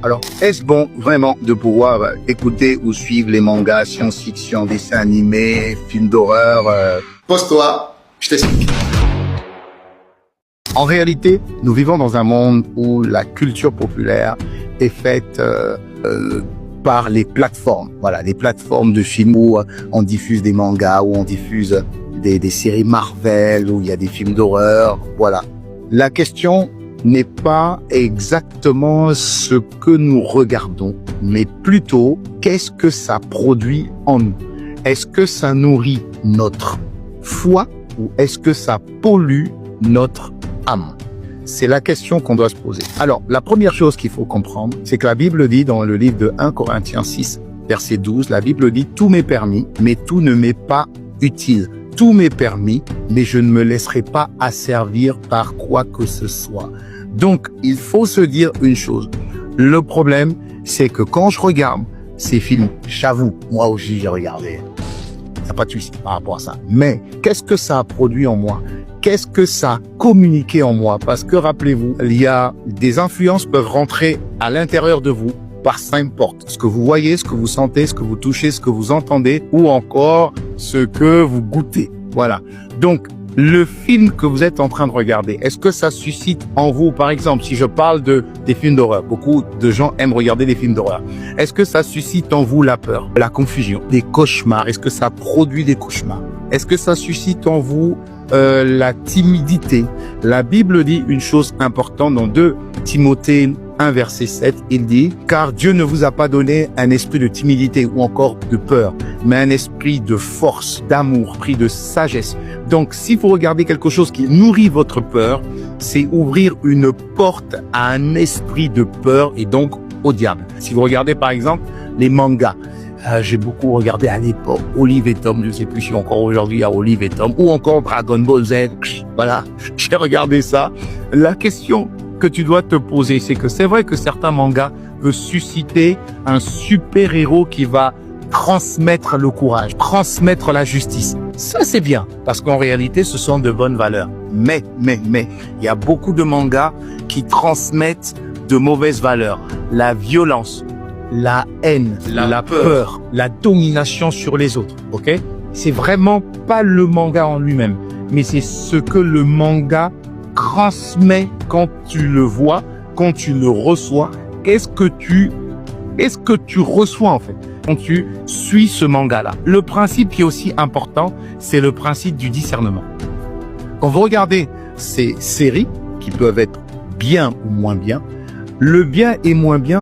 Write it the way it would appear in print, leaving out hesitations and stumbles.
Alors, est-ce bon vraiment de pouvoir écouter ou suivre les mangas, science-fiction, dessins animés, films d'horreur Pose-toi, je t'explique. En réalité, nous vivons dans un monde où la culture populaire est faite par les plateformes. Voilà, les plateformes de films où on diffuse des mangas, où on diffuse des séries Marvel, où il y a des films d'horreur. Voilà. La question n'est pas exactement ce que nous regardons, mais plutôt qu'est-ce que ça produit en nous. Est-ce que ça nourrit notre foi ou est-ce que ça pollue notre âme? C'est la question qu'on doit se poser. Alors, la première chose qu'il faut comprendre, c'est que la Bible dit dans le livre de 1 Corinthiens 6, verset 12, la Bible dit « Tout m'est permis, mais tout ne m'est pas utile. Tout m'est permis, mais je ne me laisserai pas asservir par quoi que ce soit. » Donc, il faut se dire une chose. Le problème, c'est que quand je regarde ces films, j'avoue, moi aussi j'ai regardé. Il n'y a pas de souci par rapport à ça. Mais qu'est-ce que ça a produit en moi? Qu'est-ce que ça a communiqué en moi? Parce que rappelez-vous, il y a des influences peuvent rentrer à l'intérieur de vous par simple porte. Ce que vous voyez, ce que vous sentez, ce que vous touchez, ce que vous entendez, ou encore ce que vous goûtez. Voilà. Donc, le film que vous êtes en train de regarder, est-ce que ça suscite en vous, par exemple, si je parle des films d'horreur, beaucoup de gens aiment regarder des films d'horreur. Est-ce que ça suscite en vous la peur, la confusion, des cauchemars? Est-ce que ça produit des cauchemars? Est-ce que ça suscite en vous la timidité? La Bible dit une chose importante dans 2 Timothée 1 verset 7, il dit « Car Dieu ne vous a pas donné un esprit de timidité ou encore de peur, mais un esprit de force, d'amour, pris de sagesse. » Donc, si vous regardez quelque chose qui nourrit votre peur, c'est ouvrir une porte à un esprit de peur et donc au diable. Si vous regardez par exemple les mangas, j'ai beaucoup regardé à l'époque Olive et Tom, je sais plus si encore aujourd'hui il y a Olive et Tom, ou encore Dragon Ball Z. Voilà, j'ai regardé ça. La question que tu dois te poser, c'est que c'est vrai que certains mangas veulent susciter un super-héros qui va transmettre le courage, transmettre la justice. Ça, c'est bien, parce qu'en réalité, ce sont de bonnes valeurs. Mais, il y a beaucoup de mangas qui transmettent de mauvaises valeurs. La violence, la haine, la peur, la domination sur les autres, ok? C'est vraiment pas le manga en lui-même, mais c'est ce que le manga transmet quand tu le vois, quand tu le reçois. Qu'est-ce que tu reçois en fait quand tu suis ce manga-là? Le principe qui est aussi important, c'est le principe du discernement. Quand vous regardez ces séries, qui peuvent être bien ou moins bien, le bien et moins bien